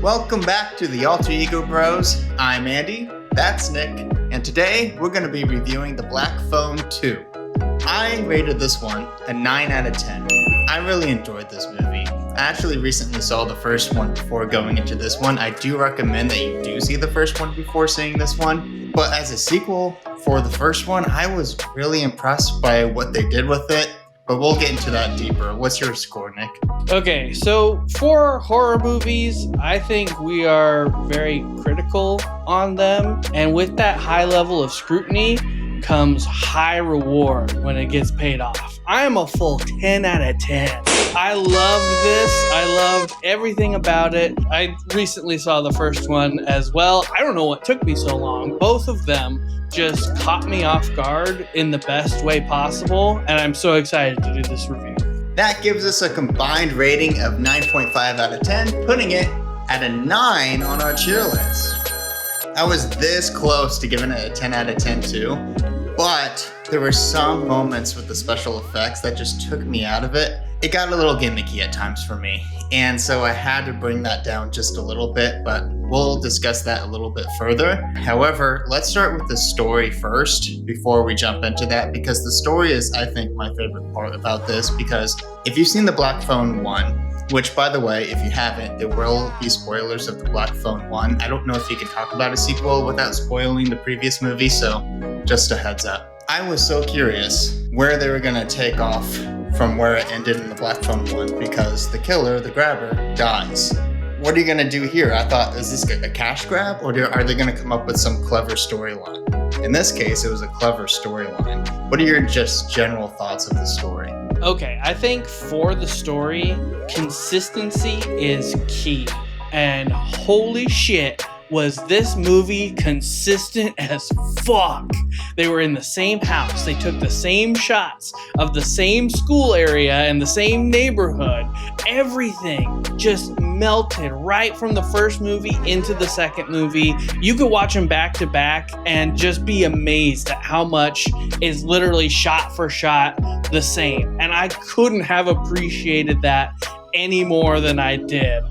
Welcome back to the Alter Ego Bros. I'm Andy, that's Nick, and today we're going to be reviewing The Black Phone 2. I rated this one a 9 out of 10. I really enjoyed this movie. I actually recently saw the first one before going into this one. I do recommend that you do see the first one before seeing this one. But as a sequel for the first one, I was really impressed by what they did with it. But we'll get into that deeper. What's your score, Nick? Okay, so for horror movies, I think we are very critical on them. And with that high level of scrutiny comes high reward when it gets paid off. I am a full 10 out of 10. I loved this. I loved everything about it. I recently saw the first one as well. I don't know what took me so long. Both of them just caught me off guard in the best way possible, and I'm so excited to do this review. That gives us a combined rating of 9.5 out of 10, putting it at a 9 on our cheer list. I was this close to giving it a 10 out of 10 too, but there were some moments with the special effects that just took me out of it. It got a little gimmicky at times for me, and so I had to bring that down just a little bit, but we'll discuss that a little bit further. However, let's start with the story first before we jump into that, because the story is, I think, my favorite part about this, because if you've seen The Black Phone 1, which, by the way, if you haven't, there will be spoilers of The Black Phone 1. I don't know if you can talk about a sequel without spoiling the previous movie, so just a heads up. I was so curious where they were going to take off from where it ended in The Black Phone 1, because the killer, the grabber, dies. What are you going to do here? I thought, is this a cash grab, or are they going to come up with some clever storyline? In this case, it was a clever storyline. What are your just general thoughts of the story? Okay, I think for the story, consistency is key. And holy shit, was this movie consistent as fuck. They were in the same house. They took the same shots of the same school area and the same neighborhood. Everything just melted right from the first movie into the second movie. You could watch them back to back and just be amazed at how much is literally shot for shot the same. And I couldn't have appreciated that any more than I did.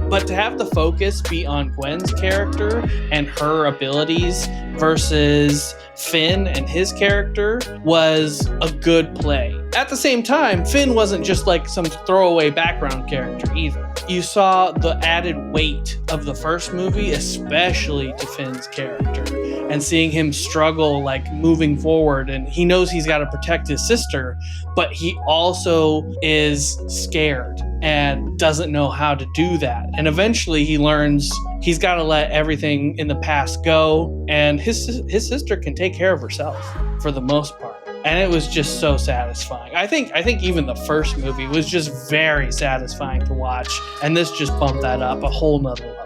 But to have the focus be on Gwen's character and her abilities versus Finn and his character was a good play. At the same time, Finn wasn't just like some throwaway background character either. You saw the added weight of the first movie, especially to Finn's character, and seeing him struggle like moving forward, and he knows he's got to protect his sister, but he also is scared and doesn't know how to do that. And eventually he learns he's got to let everything in the past go, and his sister can take care of herself for the most part. And it was just so satisfying. I think even the first movie was just very satisfying to watch, and this just bumped that up a whole nother level.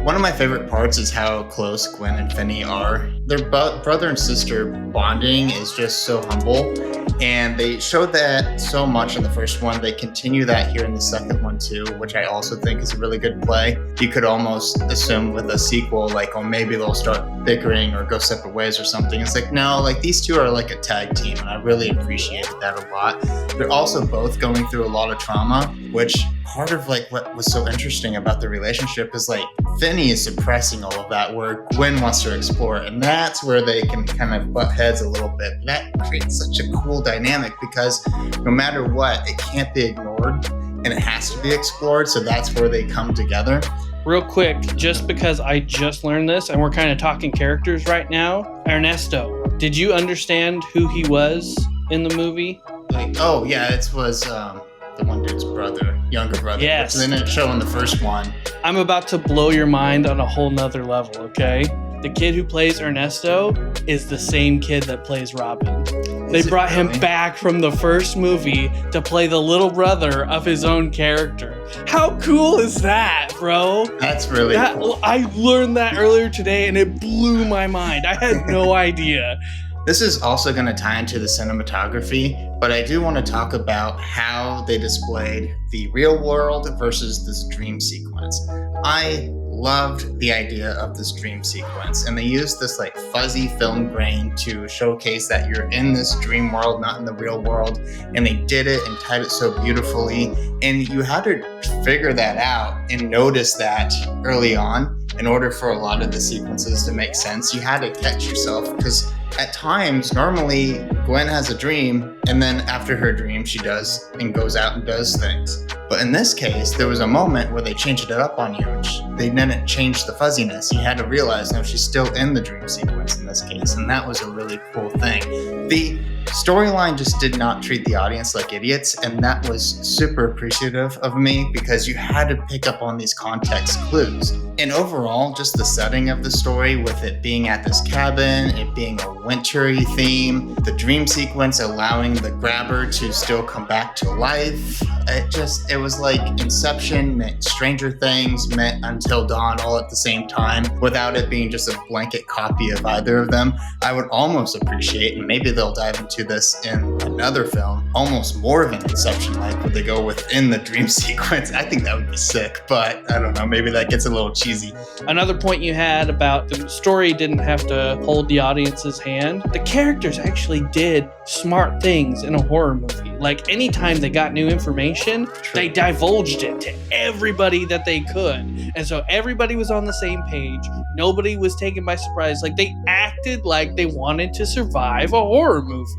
One of my favorite parts is how close Gwen and Finny are. Their brother and sister bonding is just so humble, and they showed that so much in the first one. They continue that here in the second one too, which I also think is a really good play. You could almost assume with a sequel, like, oh, maybe they'll start bickering or go separate ways or something. It's like, no, like these two are like a tag team, and I really appreciated that a lot. They're also both going through a lot of trauma, which part of like what was so interesting about the relationship is like Finny is suppressing all of that, where Gwen wants to explore it, and that's where they can kind of butt heads a little bit. That creates such a cool dynamic, because no matter what, it can't be ignored and it has to be explored, so that's where they come together. Real quick, just because I just learned this and we're kind of talking characters right now, Ernesto, did you understand who he was in the movie? Like, oh yeah, it was the one dude's brother, younger brother. Yes. Which they didn't show in the first one. I'm about to blow your mind on a whole nother level, okay? The kid who plays Ernesto is the same kid that plays Robin. They brought him back from the first movie to play the little brother of his own character. How cool is that, bro? That's really cool. I learned that earlier today, and it blew my mind. I had no idea. This is also going to tie into the cinematography, but I do want to talk about how they displayed the real world versus this dream sequence. I loved the idea of this dream sequence. And they used this like fuzzy film grain to showcase that you're in this dream world, not in the real world. And they did it and tied it so beautifully. And you had to figure that out and notice that early on. In order for a lot of the sequences to make sense, you had to catch yourself, because at times, normally Gwen has a dream, and then after her dream, she does and goes out and does things. But in this case, there was a moment where they changed it up on you. They didn't change the fuzziness. You had to realize, no, she's still in the dream sequence in this case, and that was a really cool thing. The storyline just did not treat the audience like idiots, and that was super appreciative of me, because you had to pick up on these context clues. And overall, just the setting of the story, with it being at this cabin, it being a wintry theme, the dream sequence allowing the grabber to still come back to life. It was like Inception met Stranger Things met Until Dawn all at the same time, without it being just a blanket copy of either of them. I would almost appreciate, and maybe they'll dive into this in another film, almost more of an Inception-like, where they go within the dream sequence. I think that would be sick, but I don't know, maybe that gets a little cheesy. Another point you had about the story didn't have to hold the audience's hand. The characters actually did smart things in a horror movie. Like, anytime they got new information, they divulged it to everybody that they could. And so everybody was on the same page. Nobody was taken by surprise. Like, they acted like they wanted to survive a horror movie.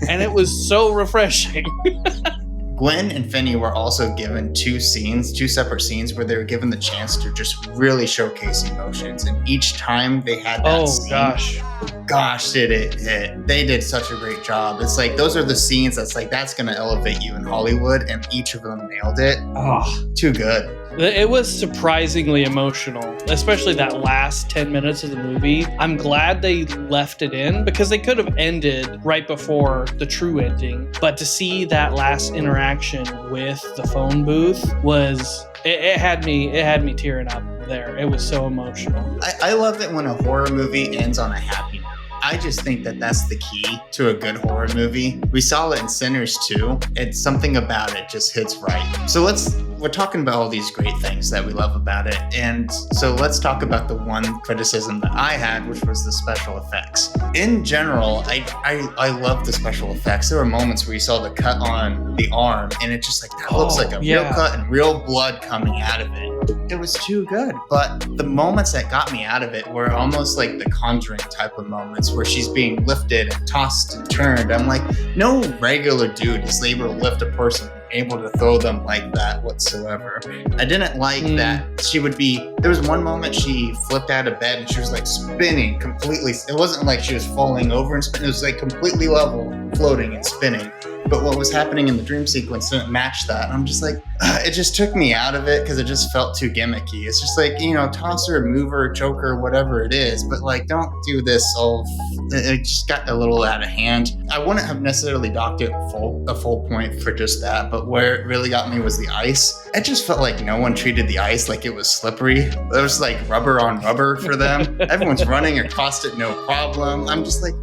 And it was so refreshing. Gwen and Finney were also given two separate scenes where they were given the chance to just really showcase emotions. And each time they had that scene, gosh, did it hit. They did such a great job. It's like, those are the scenes that's going to elevate you in Hollywood, and each of them nailed it. Oh, too good. It was surprisingly emotional, especially that last 10 minutes of the movie. I'm glad they left it in, because they could have ended right before the true ending. But to see that last interaction with the phone booth was, it had me tearing up there. It was so emotional. I love it when a horror movie ends on a happy note. I just think that that's the key to a good horror movie. We saw it in Sinners too. It's something about it just hits right. So we're talking about all these great things that we love about it. And so let's talk about the one criticism that I had, which was the special effects. In general, I love the special effects. There were moments where you saw the cut on the arm, and it just like, that looks like a real cut and real blood coming out of it. It was too good. But the moments that got me out of it were almost like the Conjuring type of moments, where she's being lifted and tossed and turned. I'm like, no regular dude is able to lift a person, able to throw them like that whatsoever. I didn't like that there was one moment she flipped out of bed and she was like spinning completely. It wasn't like she was falling over and spinning. It was like completely level, floating and spinning. But what was happening in the dream sequence didn't match that. I'm just like, it just took me out of it, because it just felt too gimmicky. It's just like, toss her, move her, choke her, whatever it is. But like, don't do this it just got a little out of hand. I wouldn't have necessarily docked it a full point for just that. But where it really got me was the ice. It just felt like no one treated the ice like it was slippery. It was like rubber on rubber for them. Everyone's running across it, no problem. I'm just like,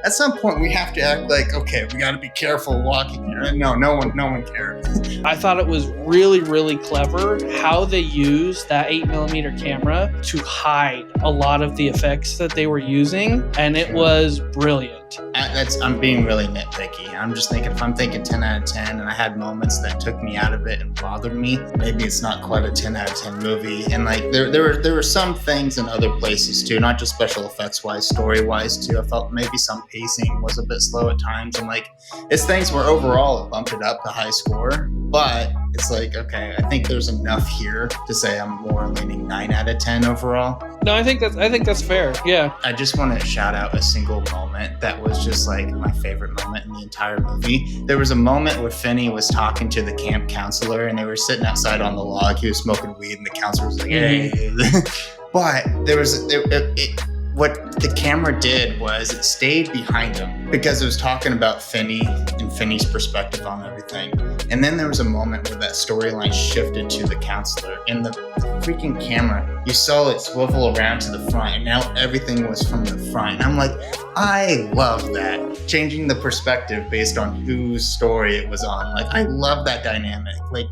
at some point we have to act like, okay, we got to be careful walking here. And no one cared. I thought it was really, really clever how they used that 8mm camera to hide a lot of the effects that they were using, and it was brilliant. I'm being really nitpicky. I'm just thinking, if I'm thinking 10 out of 10 and I had moments that took me out of it and bothered me, maybe it's not quite a 10 out of 10 movie. And like there were some things in other places too, not just special effects wise, story wise too. I felt maybe some pacing was a bit slow at times, and like it's things where overall it bumped it up to high score, but it's like, okay, I think there's enough here to say I'm more leaning 9 out of 10 overall. No, I think that's fair. Yeah. I just want to shout out a single moment that was just like my favorite moment in the entire movie. There was a moment where Finney was talking to the camp counselor, and they were sitting outside on the log. He was smoking weed, and the counselor was like, hey. But what the camera did was it stayed behind him, because it was talking about Finney and Finney's perspective on everything. And then there was a moment where that storyline shifted to the counselor, and the freaking camera, you saw it swivel around to the front, and now everything was from the front. And I'm like, I love that. Changing the perspective based on whose story it was on. Like, I love that dynamic. Like,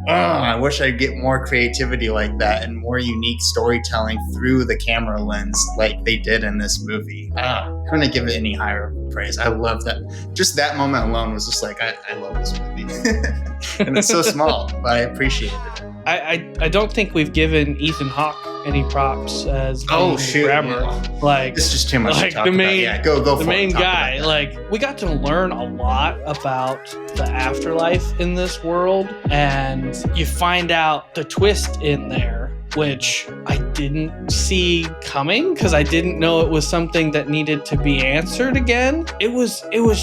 I wish I'd get more creativity like that and more unique storytelling through the camera lens like they did in this movie. Couldn't give it any higher praise. I love that. Just that moment alone was just like, I love this movie. And it's so small, but I appreciate it. I don't think we've given Ethan Hawke any props as shoot, Grabber. yeah. Like, It's just too much like to talk the main, about. Yeah, go the for it. main Talk guy. about that. Like, we got to learn a lot about the afterlife in this world, and you find out the twist in there, which I didn't see coming because I didn't know it was something that needed to be answered again. It was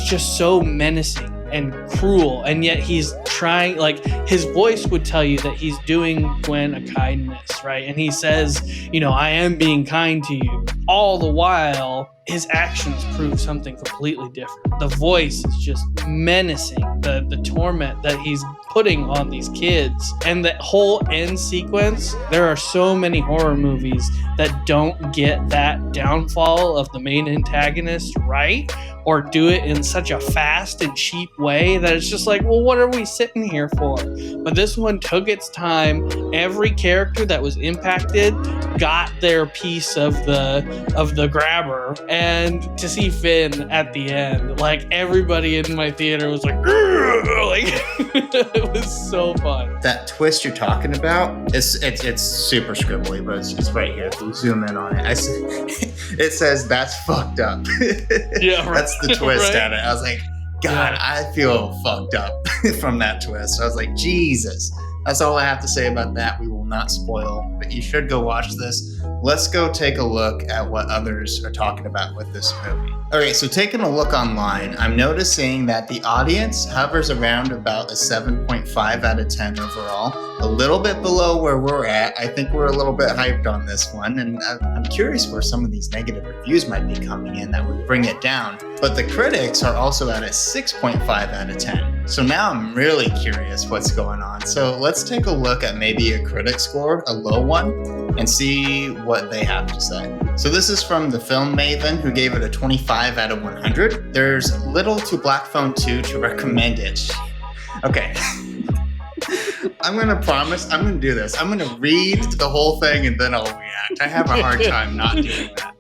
just so menacing and cruel, and yet he's trying, like, his voice would tell you that he's doing Gwen a kindness, right? And he says, I am being kind to you. All the while, his actions prove something completely different. The voice is just menacing, the torment that he's putting on these kids. And that whole end sequence, there are so many horror movies that don't get that downfall of the main antagonist right, or do it in such a fast and cheap way that it's just like, well, what are we sitting here for? But this one took its time. Every character that was impacted got their piece of the grabber. And to see Finn at the end, like, everybody in my theater was like, it was so fun. That twist you're talking about, it's super scribbly, but it's right here. If you zoom in on it, it says that's fucked up. Yeah, right. That's the twist Right? at it. I was like, God, Yeah. I feel fucked up from that twist. I was like, Jesus. That's all I have to say about that. We will not spoil, but you should go watch this. Let's go take a look at what others are talking about with this movie. Okay, so taking a look online, I'm noticing that the audience hovers around about a 7.5 out of 10 overall, a little bit below where we're at. I think we're a little bit hyped on this one, and I'm curious where some of these negative reviews might be coming in that would bring it down. But the critics are also at a 6.5 out of 10. So now I'm really curious what's going on. So let's take a look at maybe a critic score, a low one, and see what they have to say. So this is from the Film Maven, who gave it a 25 out of 100. There's little to Black Phone 2 to recommend it. Okay. I'm going to promise, I'm going to do this. I'm going to read the whole thing and then I'll react. I have a hard time not doing that.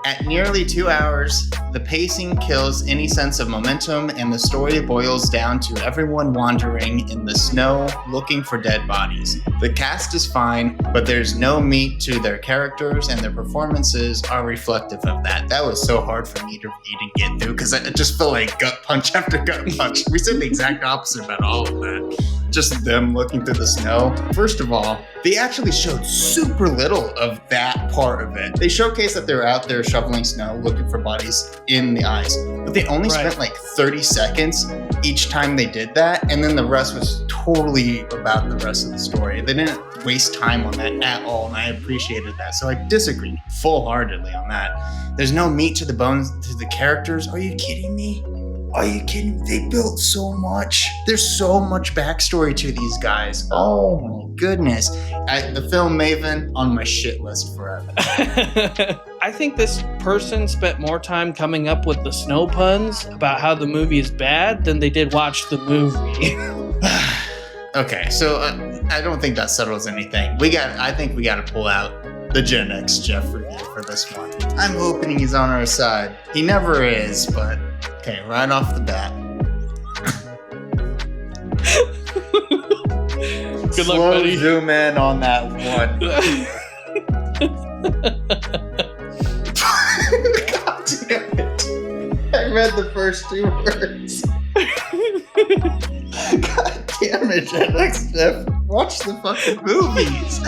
At nearly 2 hours, the pacing kills any sense of momentum, and the story boils down to everyone wandering in the snow looking for dead bodies. The cast is fine, but there's no meat to their characters, and their performances are reflective of that. That was so hard for me to read and get through, because I just felt like gut punch after gut punch. We said the exact opposite about all of that. Just them looking through the snow. First of all, they actually showed super little of that part of it. They showcased that they're out there shoveling snow, looking for bodies in the ice, but they only spent like 30 seconds each time they did that, and then the rest was totally about the rest of the story. They didn't waste time on that at all, and I appreciated that. So I disagreed full-heartedly on that. There's no meat to the bones to the characters. Are you kidding me? Are you kidding? They built so much. There's so much backstory to these guys. Oh my goodness. The Film Maven on my shit list forever. I think this person spent more time coming up with the snow puns about how the movie is bad than they did watch the movie. Okay, so I don't think that settles anything. I think we got to pull out the Gen X Jeff review for this one. I'm hoping he's on our side. He never is, but okay, right off the bat. Good luck, Slow buddy. zoom in on that one. God damn it. I read the first 2 words. God damn it, Gen X Jeff. Watch the fucking movies.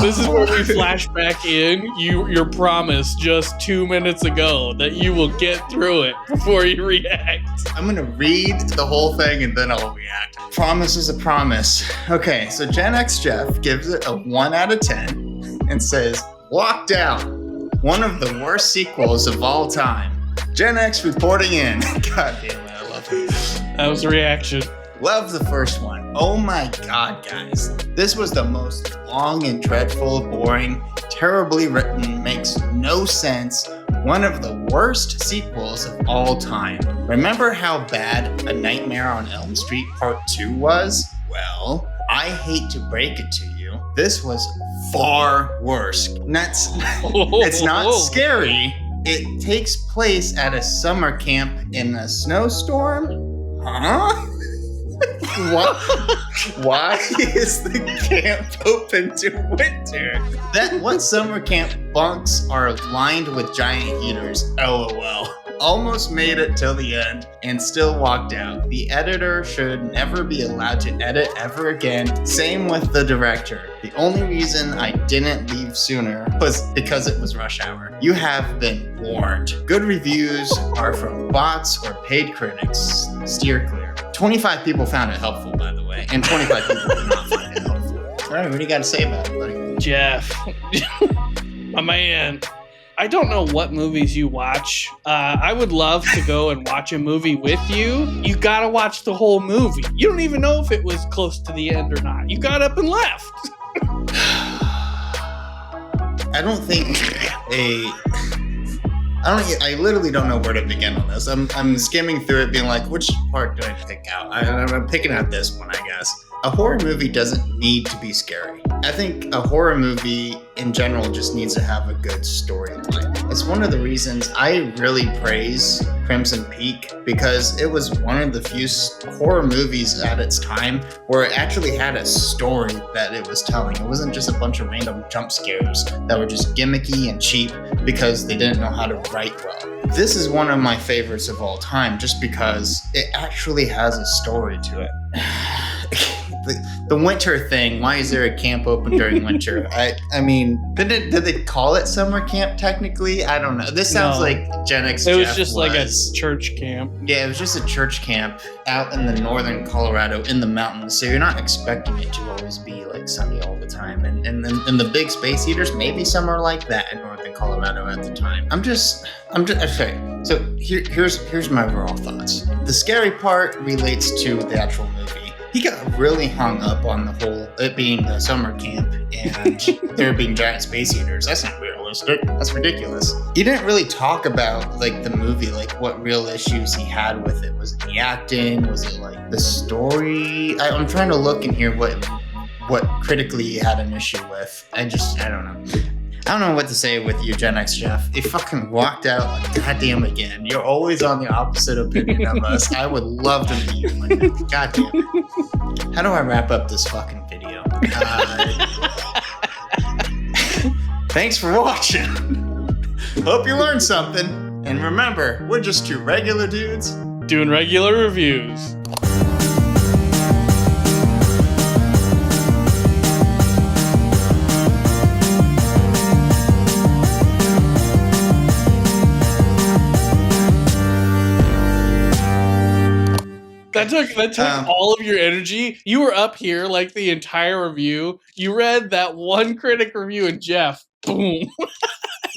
This is where we flash back in your promise just 2 minutes ago that you will get through it before you react. I'm gonna read the whole thing and then I'll react. Promise is a promise. Okay, so Gen X Jeff gives it a 1 out of 10 and says, Lockdown, one of the worst sequels of all time. Gen X reporting in. God damn it, I love it. That was the reaction. Love the first one. Oh my God, guys. This was the most long and dreadful, boring, terribly written, makes no sense, one of the worst sequels of all time. Remember how bad A Nightmare on Elm Street Part 2 was? Well, I hate to break it to you, this was far worse. It's not scary. It takes place at a summer camp in a snowstorm? Huh? What? Why is the camp open to winter? What summer camp bunks are lined with giant heaters? LOL. Almost made it till the end and still walked out. The editor should never be allowed to edit ever again. Same with the director. The only reason I didn't leave sooner was because it was rush hour. You have been warned. Good reviews are from bots or paid critics. Steer clear. 25 people found it helpful, by the way, and 25 people did not find it helpful. All right, what do you got to say about it, buddy? Jeff, my man, I don't know what movies you watch. I would love to go and watch a movie with you. You gotta watch the whole movie. You don't even know if it was close to the end or not. You got up and left. I literally don't know where to begin on this. I'm skimming through it being like, which part do I pick out? I'm picking out this one, I guess. A horror movie doesn't need to be scary. I think a horror movie in general just needs to have a good storyline. It's one of the reasons I really praise Crimson Peak, because it was one of the few horror movies at its time where it actually had a story that it was telling. It wasn't just a bunch of random jump scares that were just gimmicky and cheap because they didn't know how to write well. This is one of my favorites of all time just because it actually has a story to it. The winter thing, why is there a camp open during winter? I mean, did they call it summer camp technically? I don't know. This sounds like Gen X. It was just like a church camp. Yeah, it was just a church camp out in the northern Colorado in the mountains. So you're not expecting it to always be like sunny all the time. And then in the big space heaters, maybe somewhere like that in northern Colorado at the time. I'm just okay. So here's my overall thoughts. The scary part relates to the actual movie. He got really hung up on the whole it being the summer camp and there being giant space heaters. That's not realistic. That's ridiculous. He didn't really talk about like the movie, like what real issues he had with it. Was it the acting? Was it like the story? I'm trying to look in here what critically he had an issue with. I don't know. I don't know what to say with you, Gen X Jeff. He fucking walked out like goddamn again. You're always on the opposite opinion of us. I would love to meet you one day. Goddamn it. How do I wrap up this fucking video? Thanks for watching. Hope you learned something. And remember, we're just two regular dudes doing regular reviews. That took all of your energy. You were up here like the entire review. You read that one critic review and Jeff, boom.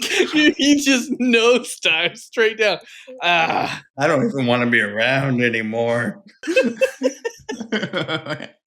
He just nosedived straight down. I don't even want to be around anymore.